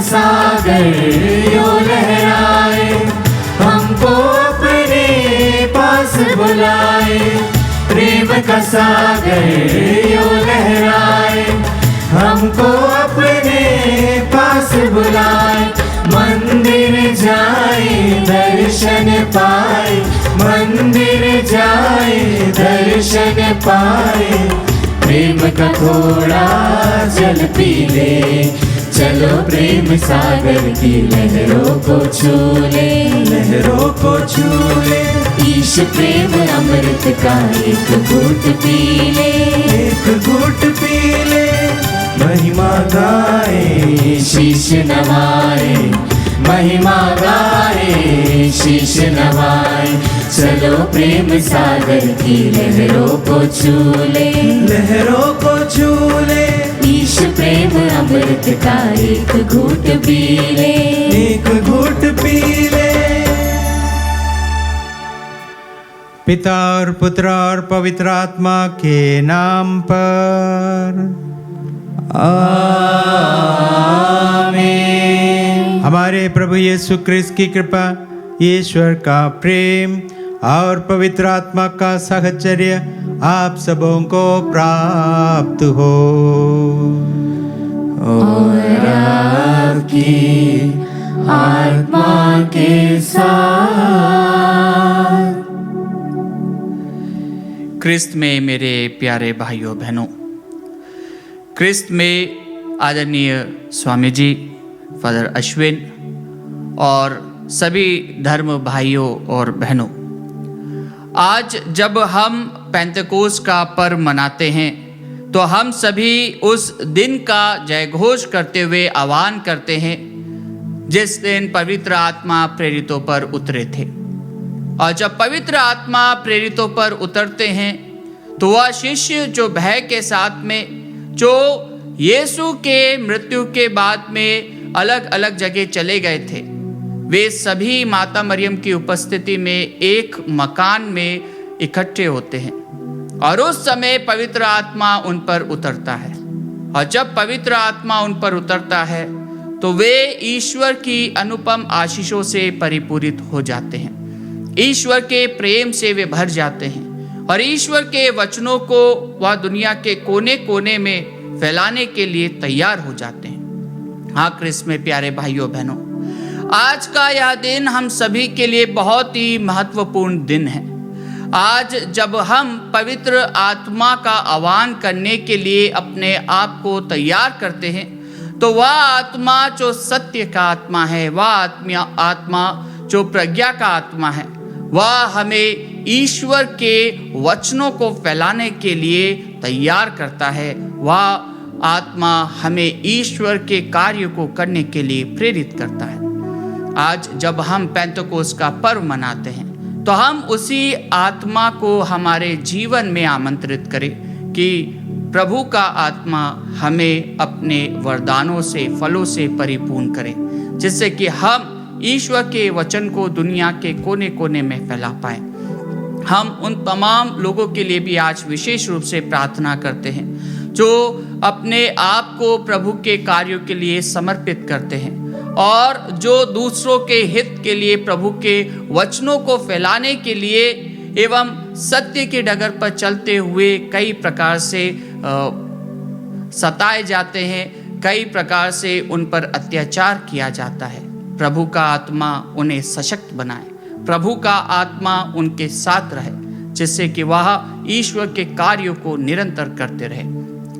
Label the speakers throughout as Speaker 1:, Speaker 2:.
Speaker 1: सागर यो लहराए, हमको अपने पास बुलाए। प्रेम का सागर यो लहराए, हमको अपने पास बुलाए। मंदिर जाए दर्शन पाए, मंदिर जाए दर्शन पाए। प्रेम का थोड़ा जल पी ले, चलो प्रेम सागर की लहरों को छू ले,
Speaker 2: लहरों को छू ले।
Speaker 1: ईश प्रेम अमृत का एक घूंट पी ले,
Speaker 2: एक घूंट पी ले। महिमा गाए
Speaker 1: शीश नवाए, महिमा गाए शीश नवाए। चलो प्रेम सागर की लहरों को छू ले,
Speaker 2: लहरों को छू ले।
Speaker 1: ईश प्रेम अमृत का एक घूंट पी ले,
Speaker 2: एक घूंट पी ले।
Speaker 3: पिता और पुत्र और पवित्र आत्मा के नाम पर
Speaker 2: आमीन।
Speaker 3: हमारे प्रभु यीशु क्रिस्त की कृपा, ईश्वर का प्रेम और पवित्र आत्मा का साहचर्य आप सबों को प्राप्त हो।
Speaker 1: और आपकी आत्मा के साथ।
Speaker 4: क्रिस्त में मेरे प्यारे भाइयों बहनों, क्रिस्त में आदरणीय स्वामी जी फादर अश्विन और सभी धर्म भाइयों और बहनों, आज जब हम पेंतेकोस्त का पर्व मनाते हैं तो हम सभी उस दिन का जयघोष करते हुए आह्वान करते हैं जिस दिन पवित्र आत्मा प्रेरितों पर उतरे थे। और जब पवित्र आत्मा प्रेरितों पर उतरते हैं तो वह शिष्य जो भय के साथ में, जो यीशु के मृत्यु के बाद में अलग अलग जगह चले गए थे, वे सभी माता मरियम की उपस्थिति में एक मकान में इकट्ठे होते हैं। और उस समय पवित्र आत्मा उन पर उतरता है। और जब पवित्र आत्मा उन पर उतरता है तो वे ईश्वर की अनुपम आशीषों से परिपूरित हो जाते हैं, ईश्वर के प्रेम से वे भर जाते हैं और ईश्वर के वचनों को वह दुनिया के कोने कोने में फैलाने के लिए तैयार हो जाते हैं। हाँ क्रिस्त में प्यारे भाइयों बहनों, आज का यह दिन हम सभी के लिए बहुत ही महत्वपूर्ण दिन है। आज जब हम पवित्र आत्मा का आह्वान करने के लिए अपने आप को तैयार करते हैं तो वह आत्मा जो सत्य का आत्मा है, वह आत्मा जो प्रज्ञा का आत्मा है, वह हमें ईश्वर के वचनों को फैलाने के लिए तैयार करता है। वह आत्मा हमें ईश्वर के कार्य को करने के लिए प्रेरित करता है। आज जब हम पेंतेकोस्त का पर्व मनाते हैं तो हम उसी आत्मा को हमारे जीवन में आमंत्रित करें कि प्रभु का आत्मा हमें अपने वरदानों से, फलों से परिपूर्ण करे, जिससे कि हम ईश्वर के वचन को दुनिया के कोने कोने में फैला पाए। हम उन तमाम लोगों के लिए भी आज विशेष रूप से प्रार्थना करते हैं जो अपने आप को प्रभु के कार्यों के लिए समर्पित करते हैं और जो दूसरों के हित के लिए, प्रभु के वचनों को फैलाने के लिए एवं सत्य की डगर पर चलते हुए कई प्रकार से सताए जाते हैं, कई प्रकार से उन पर अत्याचार किया जाता है। प्रभु का आत्मा उन्हें सशक्त बनाए, प्रभु का आत्मा उनके साथ रहे, जिससे कि वह ईश्वर के कार्यों को निरंतर करते रहे।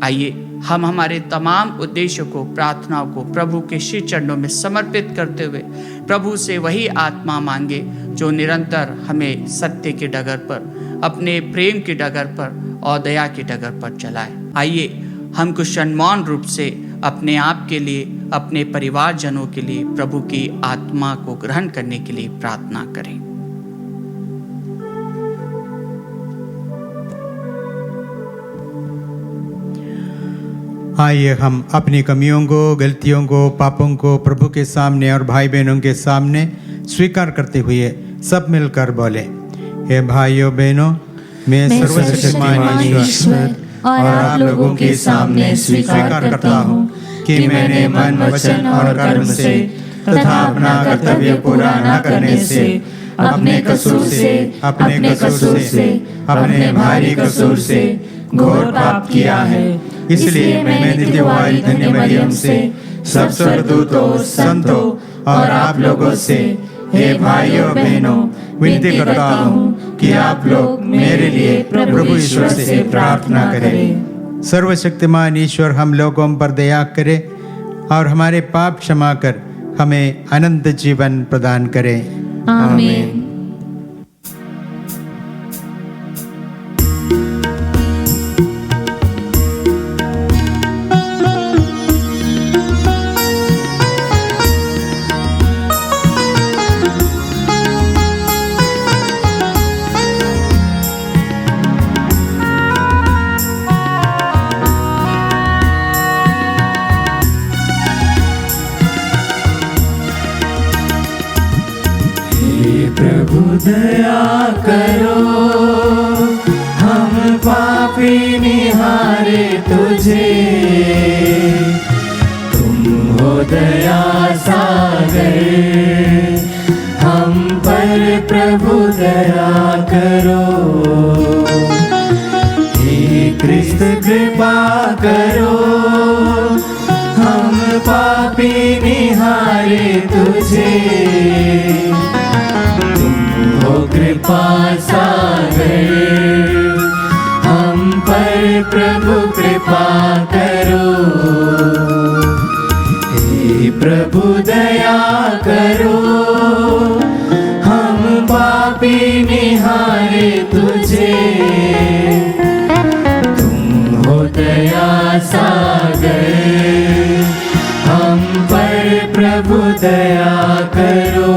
Speaker 4: आइए हम हमारे तमाम उद्देश्यों को, प्रार्थनाओं को प्रभु के श्री चरणों में समर्पित करते हुए प्रभु से वही आत्मा मांगे जो निरंतर हमें सत्य की डगर पर, अपने प्रेम की डगर पर और दया की डगर पर चलाए। आइए हम कुछ सम्मान रूप से अपने आप के लिए, अपने परिवारजनों के लिए प्रभु की आत्मा को ग्रहण करने के लिए प्रार्थना करें।
Speaker 3: आइए हम अपनी कमियों को, गलतियों को, पापों को प्रभु के सामने और भाई बहनों के सामने स्वीकार करते हुए सब मिलकर बोले, हे भाइयों बहनों, मैं सर्वशक्तिमान ईश्वर
Speaker 1: और आप लोगों के सामने स्वीकार करता हूँ कि मैंने मन, वचन और कर्म से तथा अपना कर्तव्य पूरा न करने से अपने कसूर से अपने भारी कसूर से घोर पाप किया है। इसलिए मैं नित्यवाई धन्य मरियम से, सब स्वर्गदूतों, संतों और आप लोगों से, हे भाइयों बहनों, विनती करता हूँ कि आप लोग मेरे लिए प्रभु ईश्वर से प्रार्थना करें।
Speaker 3: सर्वशक्तिमान ईश्वर हम लोगों पर दया करे और हमारे पाप क्षमा कर हमें अनंत जीवन प्रदान करे।
Speaker 1: आमीन।
Speaker 2: प्रभु दया करो, हम पापी निहारे तुझे। तुम हो दया सागर, हम पर प्रभु दया करो। हे कृष्ण कृपा करो, हम पापी निहारे तुझे। कृपा सागर, हम पर प्रभु कृपा करो। हे प्रभु दया करो, हम पापी निहारे तुझे। तुम हो दया सागर, हम पर प्रभु दया करो।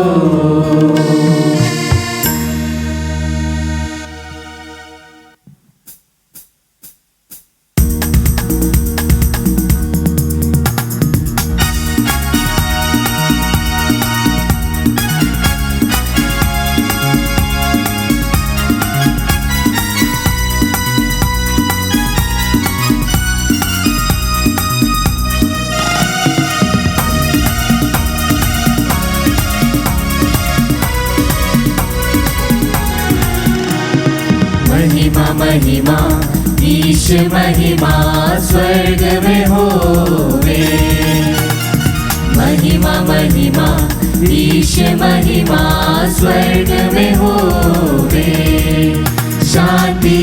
Speaker 2: महिमा महिमा ईश महिमा स्वर्ग में होवे। महिमा महिमा ईश महिमा स्वर्ग में होवे। शांति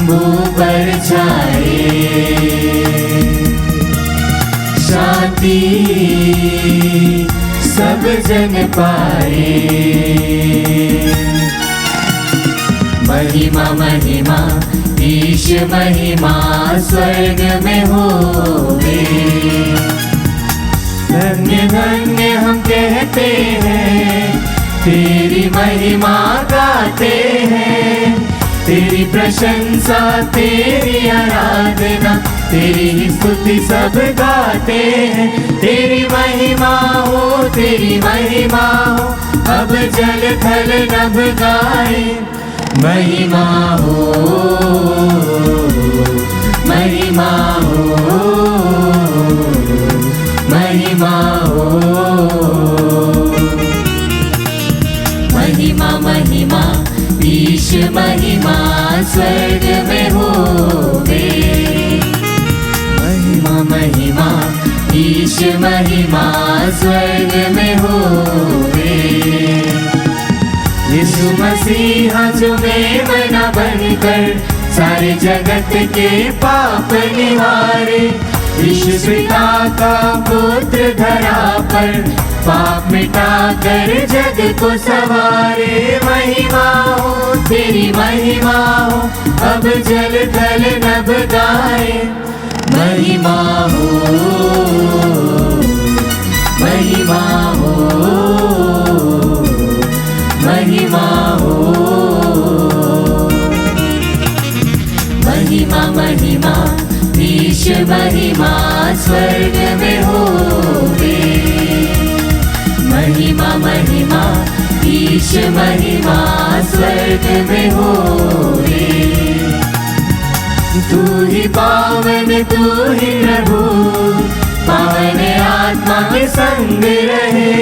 Speaker 2: मुँह पर छाए, शांति सब जन पाए। महिमा महिमा ईश महिमा स्वर्ग में होवे। धन्य धन्य हम कहते हैं, तेरी महिमा गाते हैं। तेरी प्रशंसा, तेरी आराधना, तेरी स्तुति सब गाते हैं। तेरी महिमा हो, तेरी महिमा हो, अब जल थल नभ गाए। महिमा हो, महिमा हो, महिमा हो। महिमा महिमा ईश महिमा स्वर्ग में होवे। महिमा महिमा ईश महिमा स्वर्ग में होवे। यीशु मसीहा जो मेमना बनकर सारे जगत के पाप निवारे। यीशु पिता का पुत्र धरा पर पाप मिटा कर जग को सवारे। महिमा हो, तेरी महिमा हो, अब जल थल नभ गाए। महिमा हो, महिमा हो, महिमा हो। महिमा महिमा ईश महिमा स्वर्ग में होवे। महिमा महिमा ईश महिमा स्वर्ग में होवे। तू ही पावन, तू ही प्रभु, पावन आत्मा के संग रहे।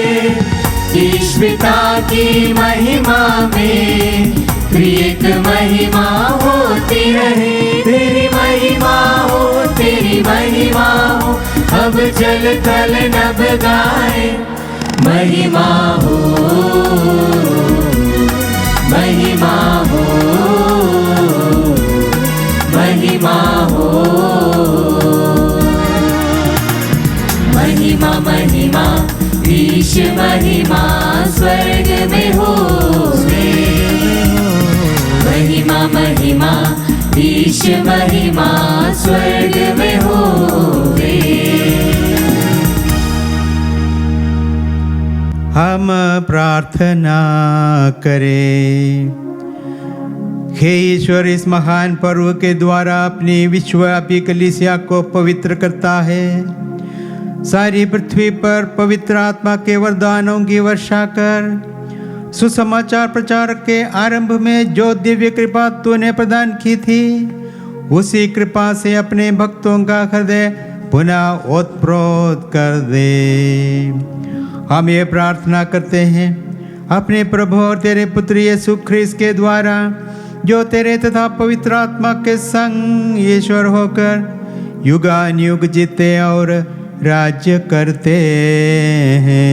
Speaker 2: ईश पिता की महिमा में त्रिएक महिमा होती रहे। तेरी महिमा हो, तेरी महिमा हो, अब जल थल नभ गाए। महिमा हो, महिमा हो, महिमा हो। महिमा महिमा ईश महिमा स्वर्ग में हो। महिमा महिमा ईश महिमा स्वर्ग में होवे।
Speaker 3: हम प्रार्थना करें। हे ईश्वर, इस महान पर्व के द्वारा अपनी विश्वव्यापी कलीसिया को पवित्र करता है। सारी पृथ्वी पर पवित्र आत्मा के वरदानों की वर्षा कर सुसमाचार प्रचार के आरंभ में जो दिव्य कृपा तूने प्रदान की थी, उसी कृपा से अपने भक्तों का हृदय पुनः ओतप्रोत कर दे। हम ये प्रार्थना करते हैं अपने प्रभु और तेरे पुत्र यीशु ख्रीस्त के द्वारा, जो तेरे तथा पवित्र आत्मा के संग ईश्वर होकर युगान युग जीते और राज्य करते हैं।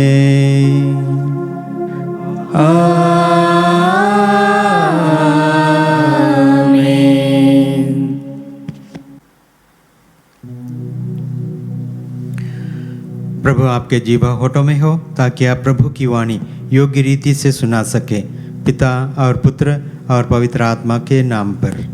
Speaker 3: प्रभु आपके जीवा होठों में हो, ताकि आप प्रभु की वाणी योग्य रीति से सुना सके। पिता और पुत्र और पवित्र आत्मा के नाम पर।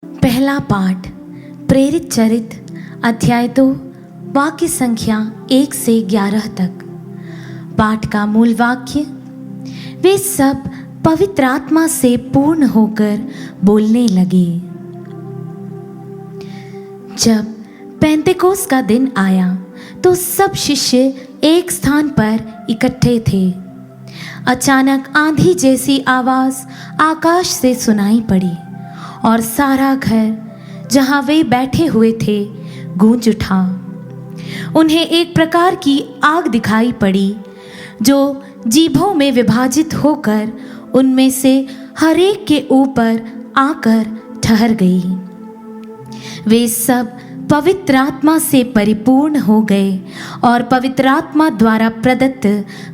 Speaker 5: पहला पाठ प्रेरित चरित्र अध्याय 2 वाक्य संख्या 1 से 11 तक। पाठ का मूल वाक्य, वे सब पवित्र आत्मा से पूर्ण होकर बोलने लगे। जब पेंतेकोस का दिन आया तो सब शिष्य एक स्थान पर इकट्ठे थे। अचानक आंधी जैसी आवाज आकाश से सुनाई पड़ी और सारा घर जहां वे बैठे हुए थे गूंज उठा। उन्हें एक प्रकार की आग दिखाई पड़ी जो जीभों में विभाजित होकर उनमें से हर एक के ऊपर आकर ठहर गई। वे सब पवित्र आत्मा से परिपूर्ण हो गए और पवित्र आत्मा द्वारा प्रदत्त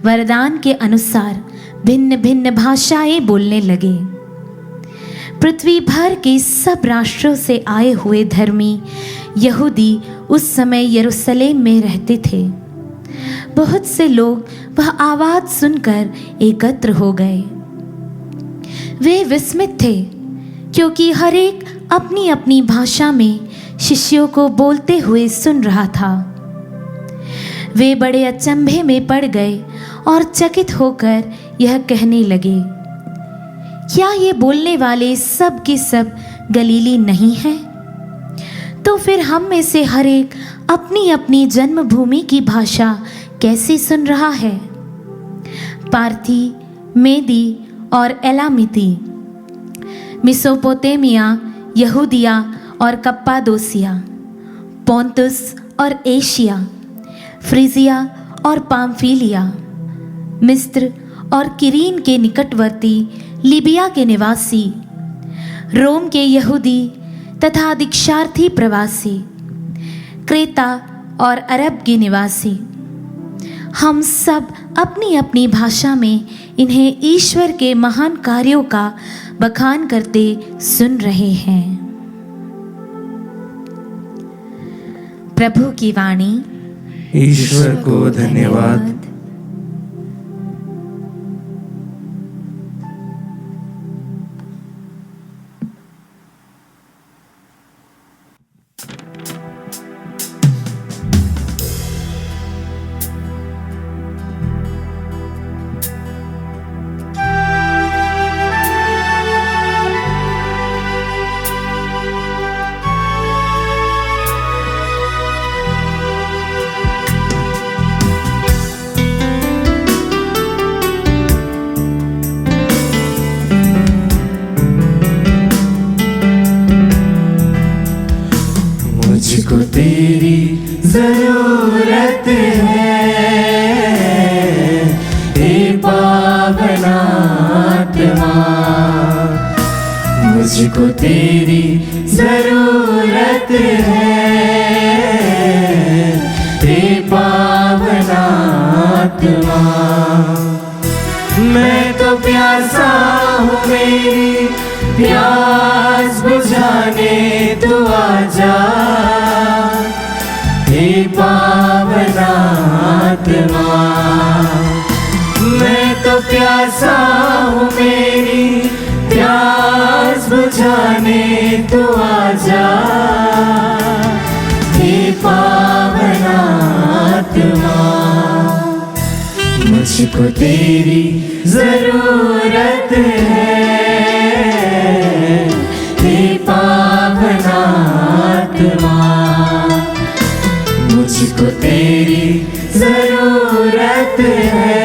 Speaker 5: वरदान के अनुसार भिन्न भिन्न भाषाएं बोलने लगे। पृथ्वी भर के सब राष्ट्रों से आए हुए धर्मी यहूदी उस समय यरूशलेम में रहते थे। बहुत से लोग वह आवाज सुनकर एकत्र हो गए। वे विस्मित थे क्योंकि हर एक अपनी अपनी भाषा में शिष्यों को बोलते हुए सुन रहा था। वे बड़े अचंभे में पड़ गए और चकित होकर यह कहने लगे, क्या ये बोलने वाले सब के सब गलीली नहीं हैं? तो फिर हम में से हर एक अपनी अपनी जन्मभूमि की भाषा कैसे सुन रहा है? पार्थी, मेदी और एलामिती, मिसोपोटामिया, यहूदिया और कप्पादोसिया, पोंतुस और एशिया, फ्रीजिया और पाम्फिलिया, मिस्र और किरीन के निकटवर्ती लीबिया के निवासी, रोम के यहूदी तथा दीक्षार्थी प्रवासी, क्रेता और अरब के निवासी, हम सब अपनी अपनी भाषा में इन्हें ईश्वर के महान कार्यों का बखान करते सुन रहे हैं। प्रभु की वाणी।
Speaker 1: ईश्वर को धन्यवाद।
Speaker 2: जरूरत है, हे पावन आत्मा। मुझको तेरी जरूरत है, हे पावन आत्मा। मैं तो प्यासा हूँ, मेरी प्यास बुझाने तू आजा, हे पावन आत्मा। मैं तो प्यासा हूँ, मेरी प्यास बुझाने तू आजा, हे पावन आत्मा। मुझको तेरी जरूरत है, हे पावन आत्मा। मुझको तेरी जरूरत है,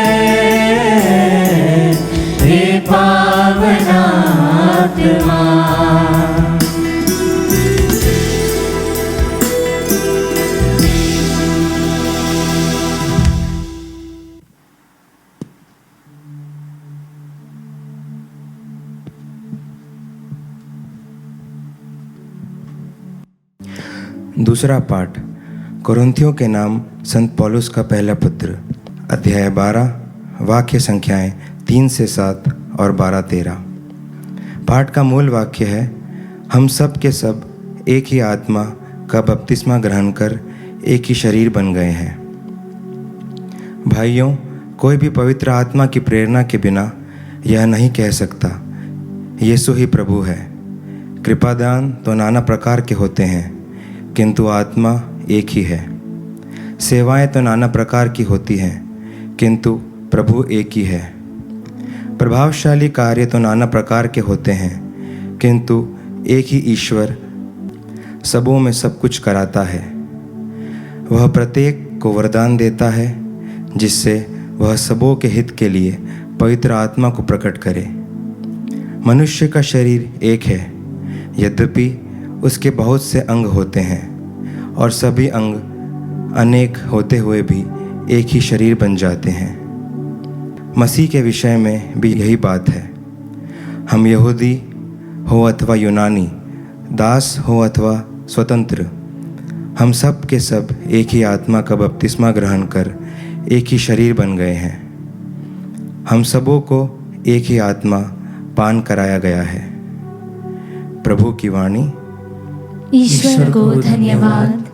Speaker 2: हे पावन आत्मा।
Speaker 6: दूसरा पाठ कोरिन्थियों के नाम संत पौलुस का पहला पत्र, अध्याय 12, वाक्य संख्याएं 3 से 7 और 12-13। पाठ का मूल वाक्य है, हम सब के सब एक ही आत्मा का बपतिस्मा ग्रहण कर एक ही शरीर बन गए हैं। भाइयों, कोई भी पवित्र आत्मा की प्रेरणा के बिना यह नहीं कह सकता यीशु ही प्रभु है। कृपादान तो नाना प्रकार के होते हैं, किंतु आत्मा एक ही है। सेवाएं तो नाना प्रकार की होती हैं, किंतु प्रभु एक ही है। प्रभावशाली कार्य तो नाना प्रकार के होते हैं, किंतु एक ही ईश्वर सबों में सब कुछ कराता है। वह प्रत्येक को वरदान देता है, जिससे वह सबों के हित के लिए पवित्र आत्मा को प्रकट करे। मनुष्य का शरीर एक है, यद्यपि उसके बहुत से अंग होते हैं, और सभी अंग अनेक होते हुए भी एक ही शरीर बन जाते हैं। मसीह के विषय में भी यही बात है। हम यहूदी हो अथवा यूनानी, दास हो अथवा स्वतंत्र, हम सब के सब एक ही आत्मा का बपतिस्मा ग्रहण कर एक ही शरीर बन गए हैं। हम सबों को एक ही आत्मा पान कराया गया है। प्रभु की वाणी।
Speaker 5: ईश्वर को धन्यवाद।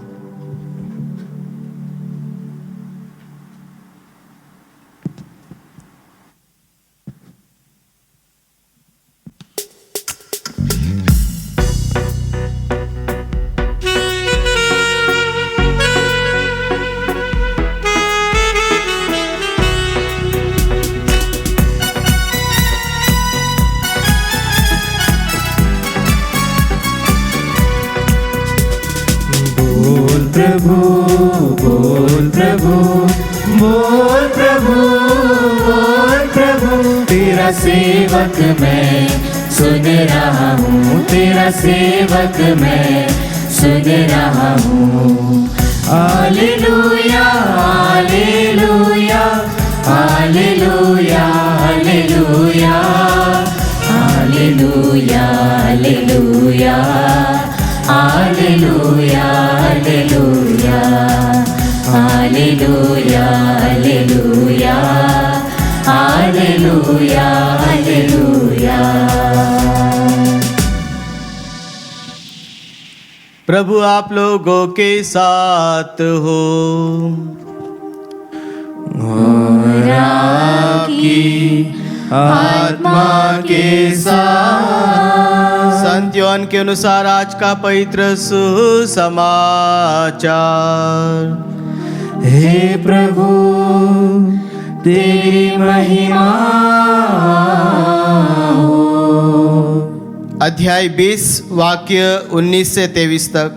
Speaker 2: प्रभु बोल प्रभु, बोल प्रभु, बोल प्रभु। तेरा सेवक मैं सुन रहा हूँ, तेरा सेवक मैं सुन रहा हूँ। Hallelujah hallelujah hallelujah hallelujah hallelujah hallelujah hallelujah hallelujah hallelujah hallelujah hallelujah hallelujah.
Speaker 1: प्रभु आप लोगों के साथ हो
Speaker 2: और आपकी आत्मा के साथ।
Speaker 1: संत योहन के अनुसार आज का पवित्र सुसमाचार।
Speaker 2: हे प्रभु तेरी महिमा हो।
Speaker 1: अध्याय 20 वाक्य 19 से 23 तक।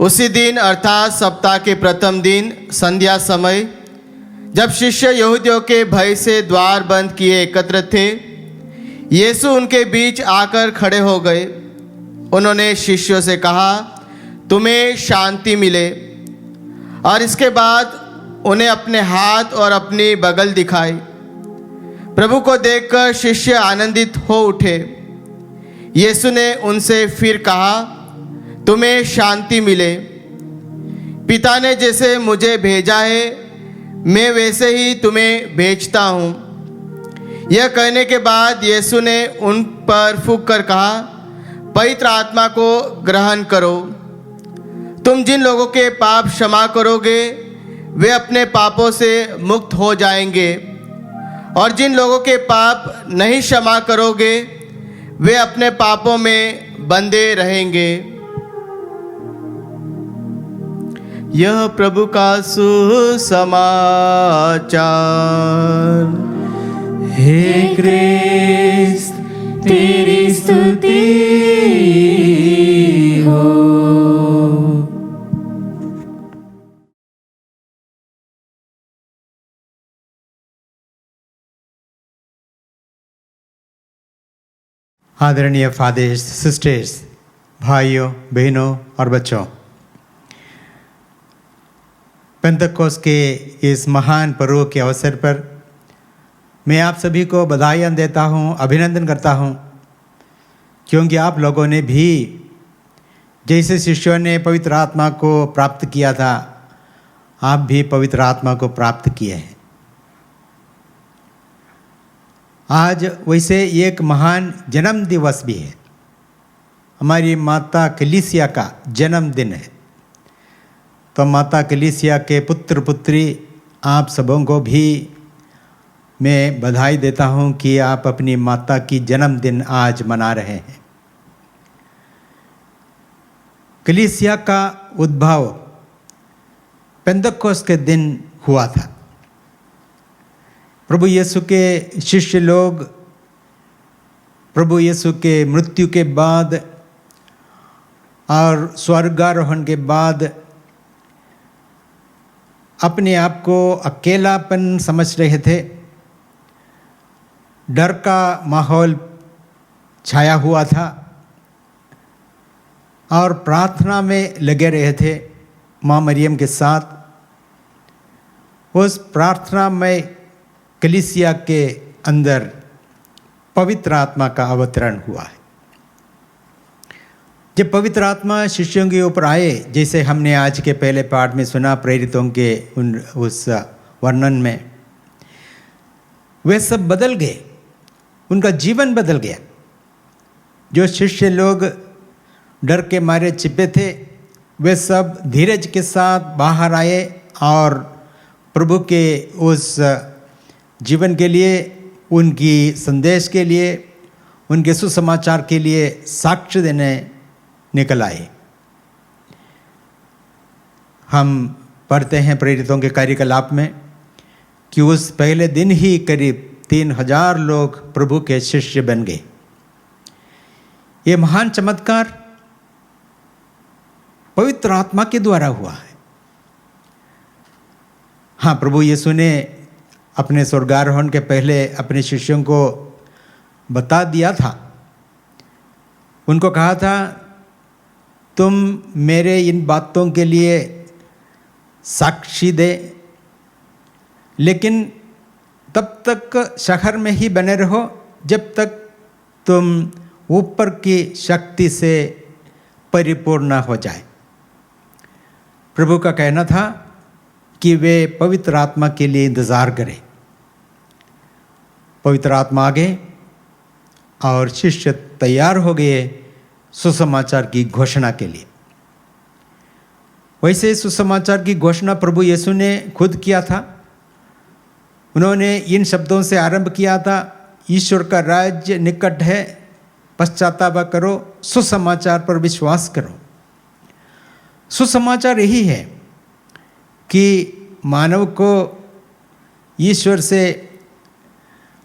Speaker 1: उसी दिन अर्थात सप्ताह के प्रथम दिन संध्या समय, जब शिष्य यहूदियों के भय से द्वार बंद किए एकत्र थे, यीशु उनके बीच आकर खड़े हो गए। उन्होंने शिष्यों से कहा,
Speaker 7: तुम्हें शांति मिले। और इसके बाद उन्हें अपने हाथ और अपनी बगल दिखाई। प्रभु को देखकर शिष्य आनंदित हो उठे। यीशु ने उनसे फिर कहा, तुम्हें शांति मिले। पिता ने जैसे मुझे भेजा है, मैं वैसे ही तुम्हें भेजता हूँ। यह कहने के बाद यीशु ने उन पर फूंक कर कहा, पवित्र आत्मा को ग्रहण करो। तुम जिन लोगों के पाप क्षमा करोगे वे अपने पापों से मुक्त हो जाएंगे, और जिन लोगों के पाप नहीं क्षमा करोगे वे अपने पापों में बंधे रहेंगे। यह प्रभु का सुसमाचार।
Speaker 2: हे क्रिस्त तेरी स्तुति हो।
Speaker 3: आदरणीय फादर्स, सिस्टर्स, भाइयों, बहनों और बच्चों, पेंतकोस्त के इस महान पर्व के अवसर पर मैं आप सभी को बधाइयाँ देता हूँ, अभिनंदन करता हूँ, क्योंकि आप लोगों ने भी जैसे शिष्यों ने पवित्र आत्मा को प्राप्त किया था, आप भी पवित्र आत्मा को प्राप्त किए हैं। आज वैसे एक महान जन्म दिवस भी है, हमारी माता कलीसिया का जन्मदिन है। तो माता कलीसिया के पुत्र पुत्री आप सबों को भी मैं बधाई देता हूँ कि आप अपनी माता की जन्मदिन आज मना रहे हैं। कलीसिया का उद्भव पेंतकोस्त के दिन हुआ था। प्रभु यीशु के शिष्य लोग प्रभु यीशु के मृत्यु के बाद और स्वर्गारोहण के बाद अपने आप को अकेलापन समझ रहे थे। डर का माहौल छाया हुआ था और प्रार्थना में लगे रहे थे माँ मरियम के साथ। उस प्रार्थना में कलीसिया के अंदर पवित्र आत्मा का अवतरण हुआ है। जब पवित्र आत्मा शिष्यों के ऊपर आए, जैसे हमने आज के पहले पाठ में सुना प्रेरितों के उस वर्णन में, वे सब बदल गए, उनका जीवन बदल गया। जो शिष्य लोग डर के मारे छिपे थे, वे सब धीरज के साथ बाहर आए और प्रभु के उस जीवन के लिए, उनकी संदेश के लिए, उनके सुसमाचार के लिए साक्ष्य देने निकल आए। हम पढ़ते हैं प्रेरितों के कार्यकलाप में कि उस पहले दिन ही करीब 3000 लोग प्रभु के शिष्य बन गए। ये महान चमत्कार पवित्र आत्मा के द्वारा हुआ है। हाँ, प्रभु यीशु ने अपने स्वर्गारोहण के पहले अपने शिष्यों को बता दिया था, उनको कहा था, तुम मेरे इन बातों के लिए साक्षी दे, लेकिन तब तक शहर में ही बने रहो जब तक तुम ऊपर की शक्ति से परिपूर्ण न हो जाए। प्रभु का कहना था कि वे पवित्र आत्मा के लिए इंतज़ार करें। पवित्र आत्मा आ गए और शिष्य तैयार हो गए सुसमाचार की घोषणा के लिए। वैसे सुसमाचार की घोषणा प्रभु यीशु ने खुद किया था। उन्होंने इन शब्दों से आरंभ किया था, ईश्वर का राज्य निकट है, पश्चाताप करो, सुसमाचार पर विश्वास करो। सुसमाचार यही है कि मानव को ईश्वर से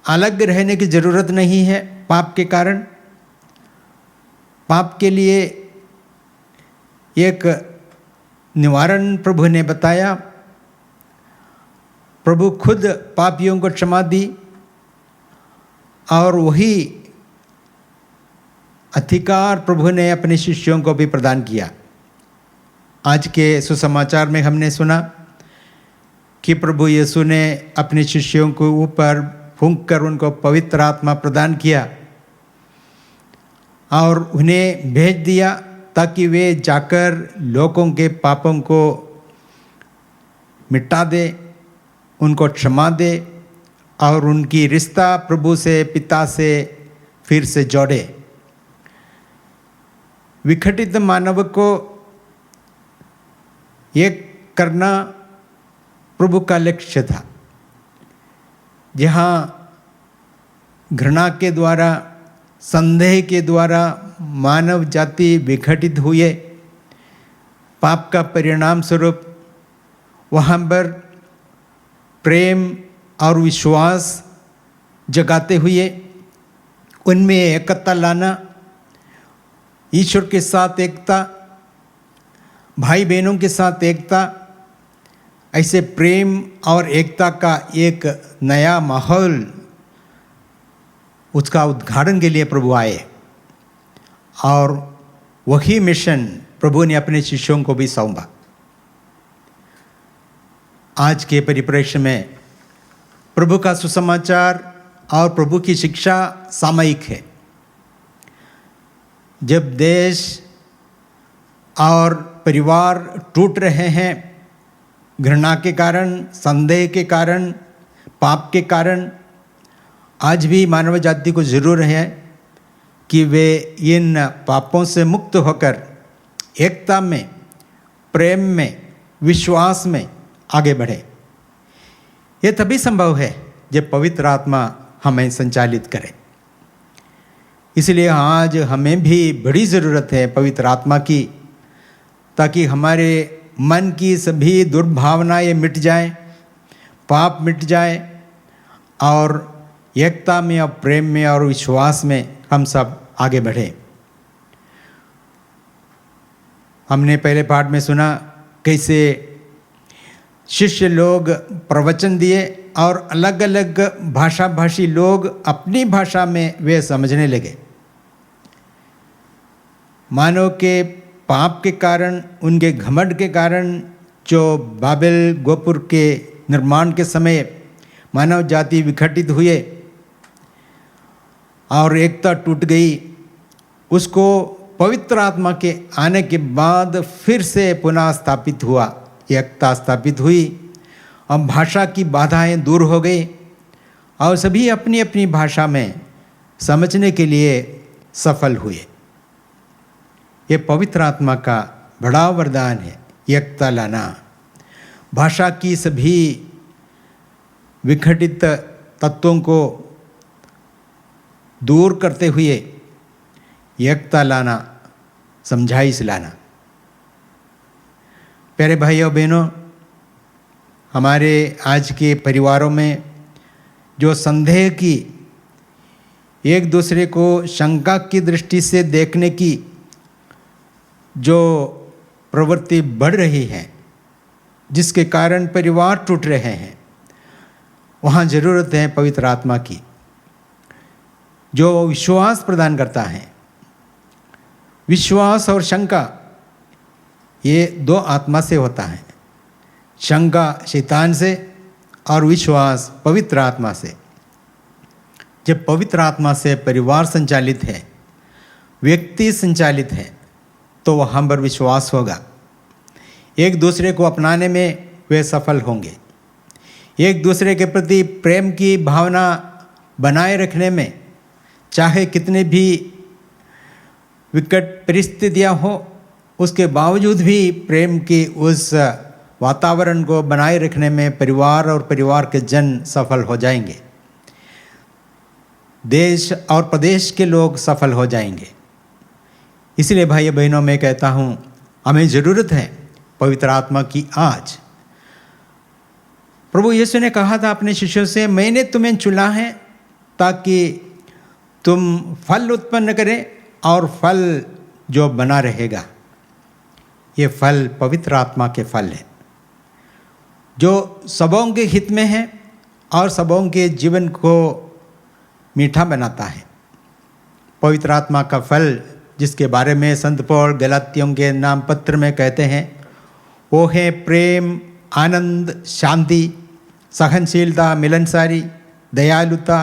Speaker 3: अलग रहने की ज़रूरत नहीं है पाप के कारण। पाप के लिए एक निवारण प्रभु ने बताया। प्रभु खुद पापियों को क्षमा दी और वही अधिकार प्रभु ने अपने शिष्यों को भी प्रदान किया आज के सुसमाचार में हमने सुना कि प्रभु यीशु ने अपने शिष्यों को ऊपर फूंक कर उनको पवित्र आत्मा प्रदान किया और उन्हें भेज दिया ताकि वे जाकर लोगों के पापों को मिटा दे, उनको क्षमा दे और उनकी रिश्ता प्रभु से, पिता से फिर से जोड़े। विघटित मानव को एक करना प्रभु का लक्ष्य था। जहाँ घृणा के द्वारा, संदेह के द्वारा मानव जाति विघटित हुए, पाप का परिणाम स्वरूप वहाँ पर प्रेम और विश्वास जगाते हुए उनमें एकता लाना, ईश्वर के साथ एकता, भाई बहनों के साथ एकता, ऐसे प्रेम और एकता का एक नया माहौल, उसका उद्घाटन के लिए प्रभु आए और वही मिशन प्रभु ने अपने शिष्यों को भी सौंपा। आज के परिप्रेक्ष्य में प्रभु का सुसमाचार और प्रभु की शिक्षा सामयिक है। जब देश और परिवार टूट रहे हैं घृणा के कारण, संदेह के कारण, पाप के कारण, आज भी मानव जाति को जरूर है कि वे इन पापों से मुक्त होकर एकता में, प्रेम में, विश्वास में आगे बढ़े। ये तभी संभव है जब पवित्र आत्मा हमें संचालित करे। इसलिए आज हमें भी बड़ी ज़रूरत है पवित्र आत्मा की, ताकि हमारे मन की सभी दुर्भावनाएं मिट जाएं, पाप मिट जाए और एकता में और प्रेम में और विश्वास में हम सब आगे बढ़ें। हमने पहले पाठ में सुना कैसे शिष्य लोग प्रवचन दिए और अलग अलग भाषी लोग अपनी भाषा में वे समझने लगे। मानव के पाप के कारण, उनके घमंड के कारण जो बाबेल गोपुर के निर्माण के समय मानव जाति विघटित हुए और एकता टूट गई, उसको पवित्र आत्मा के आने के बाद फिर से पुनः स्थापित हुआ, एकता स्थापित हुई और भाषा की बाधाएं दूर हो गई और सभी अपनी अपनी भाषा में समझने के लिए सफल हुए। ये पवित्र आत्मा का बड़ा वरदान है, एकता लाना, भाषा की सभी विघटित तत्वों को दूर करते हुए एकता लाना, समझाइश लाना। प्यारे भाइयों बहनों, हमारे आज के परिवारों में जो संदेह की, एक दूसरे को शंका की दृष्टि से देखने की जो प्रवृत्ति बढ़ रही है, जिसके कारण परिवार टूट रहे हैं, वहाँ ज़रूरत है पवित्र आत्मा की, जो विश्वास प्रदान करता है। विश्वास और शंका ये दो आत्मा से होता है, शंका शैतान से और विश्वास पवित्र आत्मा से। जब पवित्र आत्मा से परिवार संचालित है, व्यक्ति संचालित है, तो वहाँ पर विश्वास होगा। एक दूसरे को अपनाने में वे सफल होंगे, एक दूसरे के प्रति प्रेम की भावना बनाए रखने में, चाहे कितने भी विकट परिस्थितियाँ हो, उसके बावजूद भी प्रेम की उस वातावरण को बनाए रखने में परिवार और परिवार के जन सफल हो जाएंगे, देश और प्रदेश के लोग सफल हो जाएंगे। इसलिए भाई बहनों, मैं कहता हूँ हमें ज़रूरत है पवित्र आत्मा की आज। प्रभु यीशु ने कहा था अपने शिष्यों से, मैंने तुम्हें चुना है ताकि तुम फल उत्पन्न करें और फल जो बना रहेगा। ये फल पवित्र आत्मा के फल हैं जो सबों के हित में है और सबों के जीवन को मीठा बनाता है। पवित्र आत्मा का फल जिसके बारे में संत पौल गलातियों के नाम पत्र में कहते हैं, वो है प्रेम, आनंद, शांति, सहनशीलता, मिलनसारी, दयालुता,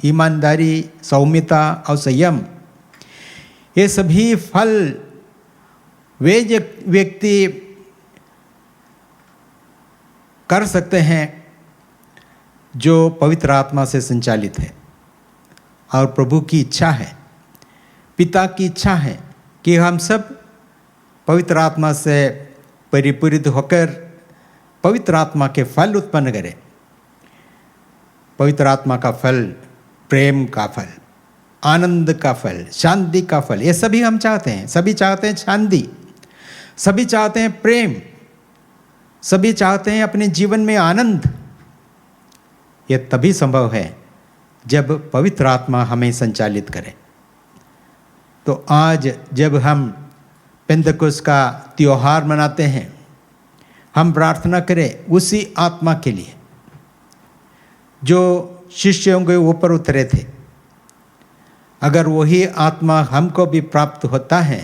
Speaker 3: ईमानदारी, सौम्यता और संयम। ये सभी फल वे व्यक्ति कर सकते हैं जो पवित्र आत्मा से संचालित है। और प्रभु की इच्छा है, पिता की इच्छा है कि हम सब पवित्र आत्मा से परिपूरित होकर पवित्र आत्मा के फल उत्पन्न करें। पवित्र आत्मा का फल प्रेम का फल, आनंद का फल, शांति का फल, ये सभी हम चाहते हैं। सभी चाहते हैं शांति, सभी चाहते हैं प्रेम, सभी चाहते हैं अपने जीवन में आनंद। ये तभी संभव है जब पवित्र आत्मा हमें संचालित करे। तो आज जब हम पेंतकुस्त का त्योहार मनाते हैं, हम प्रार्थना करें उसी आत्मा के लिए जो शिष्यों के ऊपर उतरे थे। अगर वही आत्मा हमको भी प्राप्त होता है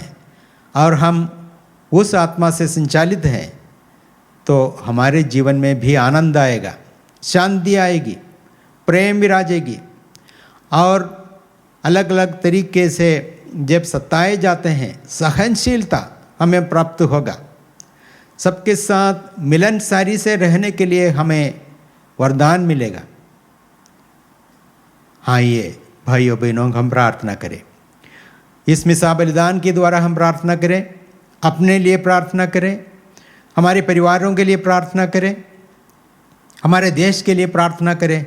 Speaker 3: और हम उस आत्मा से संचालित हैं, तो हमारे जीवन में भी आनंद आएगा, शांति आएगी, प्रेम विराजेगी। और अलग अलग तरीके से जब सताए जाते हैं, सहनशीलता हमें प्राप्त होगा। सबके साथ मिलनसारी से रहने के लिए हमें वरदान मिलेगा। हाँ, ये भाइयों बहनों हम प्रार्थना करें। इस मिसा बलिदान के द्वारा हम प्रार्थना करें, अपने लिए प्रार्थना करें, हमारे परिवारों के लिए प्रार्थना करें, हमारे देश के लिए प्रार्थना करें,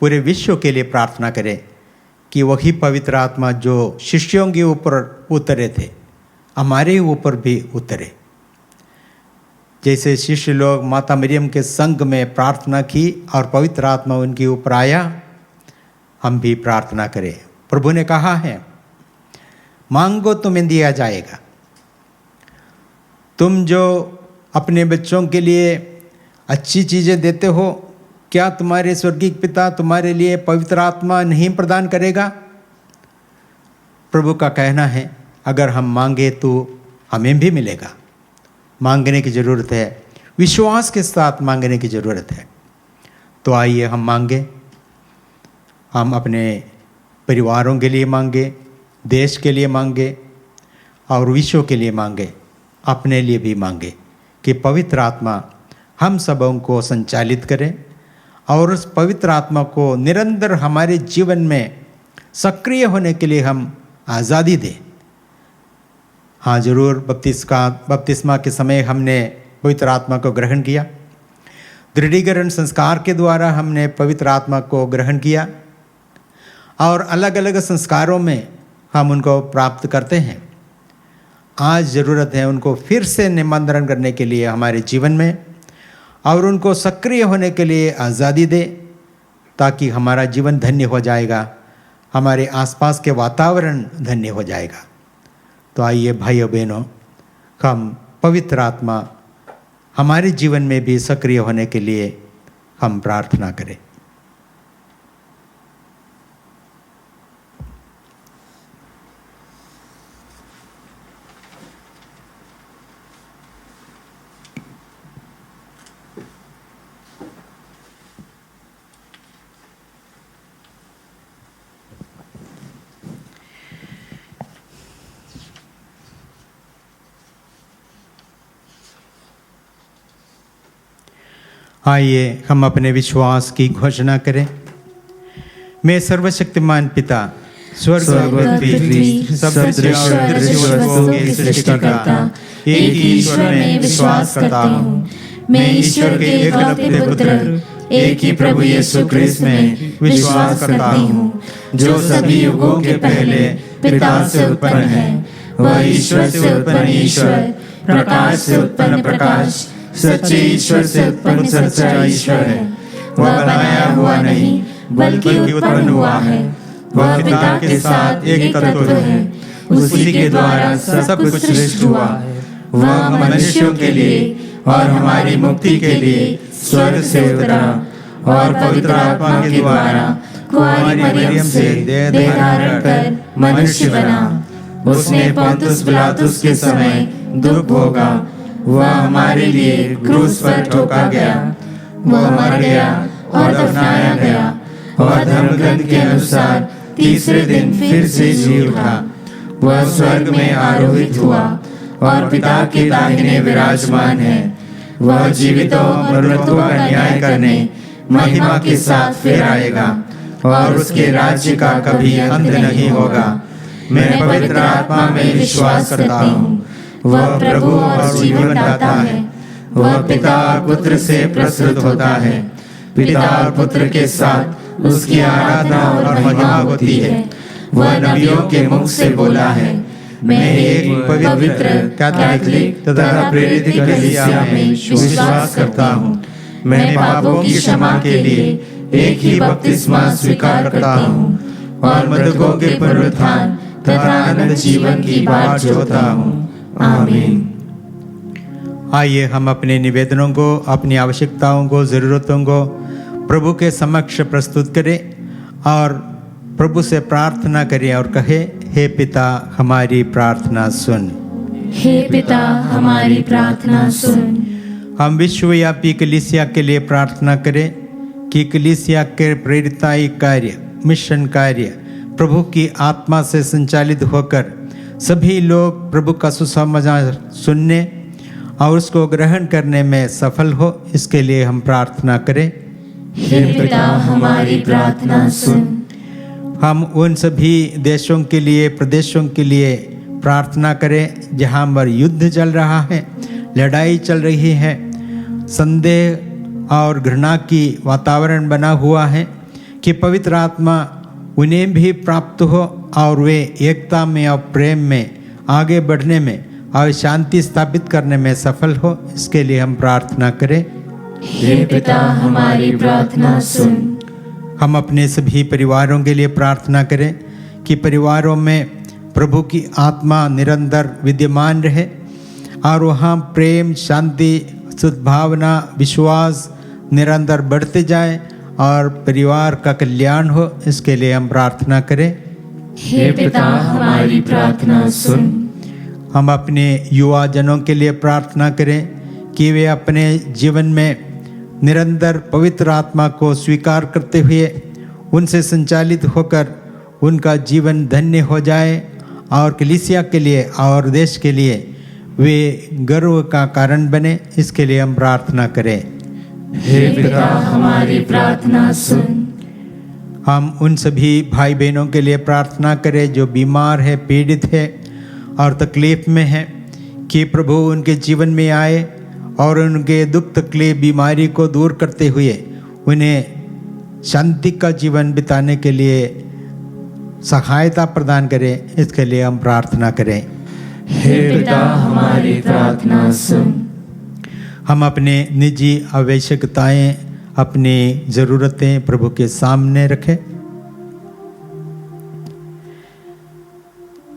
Speaker 3: पूरे विश्व के लिए प्रार्थना करें कि वही पवित्र आत्मा जो शिष्यों के ऊपर उतरे थे, हमारे ऊपर भी उतरे। जैसे शिष्य लोग माता मरियम के संग में प्रार्थना की और पवित्र आत्मा उनके ऊपर आया, हम भी प्रार्थना करें। प्रभु ने कहा है, मांगो तुम्हें दिया जाएगा। तुम जो अपने बच्चों के लिए अच्छी चीज़ें देते हो, क्या तुम्हारे स्वर्गीय पिता तुम्हारे लिए पवित्र आत्मा नहीं प्रदान करेगा? प्रभु का कहना है, अगर हम मांगे तो हमें भी मिलेगा। मांगने की ज़रूरत है, विश्वास के साथ मांगने की ज़रूरत है। तो आइए हम मांगे, हम अपने परिवारों के लिए मांगे, देश के लिए मांगे और विश्व के लिए मांगे, अपने लिए भी मांगे कि पवित्र आत्मा हम सबों को संचालित करे और उस पवित्र आत्मा को निरंतर हमारे जीवन में सक्रिय होने के लिए हम आज़ादी दें। हाँ, ज़रूर बपतिस्मा के समय हमने पवित्र आत्मा को ग्रहण किया, दृढ़ीकरण संस्कार के द्वारा हमने पवित्र आत्मा को ग्रहण किया और अलग अलग संस्कारों में हम उनको प्राप्त करते हैं। आज ज़रूरत है उनको फिर से निमंत्रण करने के लिए हमारे जीवन में और उनको सक्रिय होने के लिए आज़ादी दे, ताकि हमारा जीवन धन्य हो जाएगा, हमारे आसपास के वातावरण धन्य हो जाएगा। तो आइए भाइयों बहनों, हम पवित्र आत्मा हमारे जीवन में भी सक्रिय होने के लिए हम प्रार्थना करें। आइए हम अपने विश्वास की घोषणा करें। मैं सर्वशक्तिमान पिता, स्वर्ग और पृथ्वी सब दृश्य वस्तुओं के सृष्टिकर्ता एक ही ईश्वर में विश्वास करता हूँ। मैं ईश्वर के एकलौते पुत्र एक ही प्रभु यीशु क्रिस्त में विश्वास करता हूँ, जो सभी युगों के पहले पिता से उत्पन्न है। वह ईश्वर से उत्पन्न ईश्वर, प्रकाश से उत्पन्न प्रकाश, सच्चे ईश्वर से उत्पन्न सच्चा ईश्वर है। वह बनाया हुआ नहीं बल्कि उत्पन्न हुआ है। वह पिता के साथ एक तत्व है, उसी के द्वारा सब कुछ सृष्टि हुआ है। वह मनुष्यों के लिए और हमारी मुक्ति के लिए स्वर्ग से उतरा और पवित्र आत्मा के द्वारा कुंवारी मरियम से देह धारण कर मनुष्य बना। उसने पोंतुस पिलातुस के समय दुख भोगा,
Speaker 1: वह हमारे लिए क्रूस पर ठोका गया, वह मर गया और दफनाया गया और धर्मग्रंथ के अनुसार तीसरे दिन फिर से जी उठा। वह स्वर्ग में आरोहित हुआ और पिता के दाहिने विराजमान है। वह जीवितों और मृतों का न्याय करने महिमा के साथ फिर आएगा और उसके राज्य का कभी अंत नहीं होगा। मैं पवित्र आत्मा में विश्वास करता हूँ, वह प्रभु और जीवन दाता है। वह पिता और पुत्र से प्रस्तुत होता है, पिता और पुत्र के साथ उसकी आराधना और महिमा होती है। वह नबियों के मुख से बोला है। मैं एक पवित्र कैथोलिक तथा प्रेरित कलीसिया में विश्वास करता हूँ। मैं पापों की क्षमा के लिए एक ही बपतिस्मा स्वीकार करता हूँ और मृतकों के पुनरुत्थान तथा अनंत जीवन की बाट जोहता हूँ। आमीन।
Speaker 3: आइए हम अपने निवेदनों को, अपनी आवश्यकताओं को, ज़रूरतों को प्रभु के समक्ष प्रस्तुत करें और प्रभु से प्रार्थना करें और कहे, हे पिता हमारी प्रार्थना सुन।
Speaker 2: हे पिता हमारी प्रार्थना सुन।
Speaker 3: हम विश्वव्यापी कलीसिया के लिए प्रार्थना करें कि कलीसिया के प्रेरिताई कार्य, मिशन कार्य प्रभु की आत्मा से संचालित होकर सभी लोग प्रभु का सुसमाचार सुनने और उसको ग्रहण करने में सफल हो, इसके लिए हम प्रार्थना करें।
Speaker 2: हे पिता हमारी प्रार्थना सुन।
Speaker 3: हम उन सभी देशों के लिए, प्रदेशों के लिए प्रार्थना करें जहाँ पर युद्ध चल रहा है, लड़ाई चल रही है, संदेह और घृणा की वातावरण बना हुआ है, कि पवित्र आत्मा उन्हें भी प्राप्त हो और वे एकता में और प्रेम में आगे बढ़ने में और शांति स्थापित करने में सफल हो, इसके लिए हम प्रार्थना करें।
Speaker 2: हे पिता हमारी प्रार्थना सुन।
Speaker 3: हम अपने सभी परिवारों के लिए प्रार्थना करें कि परिवारों में प्रभु की आत्मा निरंतर विद्यमान रहे और वहाँ प्रेम, शांति, सद्भावना, विश्वास निरंतर बढ़ते जाए और परिवार का कल्याण हो, इसके लिए हम प्रार्थना करें।
Speaker 2: हे पिता हमारी प्रार्थना सुन।
Speaker 3: हम अपने युवा जनों के लिए प्रार्थना करें कि वे अपने जीवन में निरंतर पवित्र आत्मा को स्वीकार करते हुए उनसे संचालित होकर उनका जीवन धन्य हो जाए और कलीसिया के लिए और देश के लिए वे गर्व का कारण बने, इसके लिए हम प्रार्थना करें।
Speaker 2: हे पिता हमारी प्रार्थना सुन।
Speaker 3: हम उन सभी भाई बहनों के लिए प्रार्थना करें जो बीमार है, पीड़ित है और तकलीफ में है, कि प्रभु उनके जीवन में आए और उनके दुख, तकलीफ, बीमारी को दूर करते हुए उन्हें शांति का जीवन बिताने के लिए सहायता प्रदान करें, इसके लिए हम प्रार्थना करें।
Speaker 2: हे पिता हमारी प्रार्थना सुन।
Speaker 3: हम अपने निजी आवश्यकताएं, अपनी ज़रूरतें प्रभु के सामने रखें।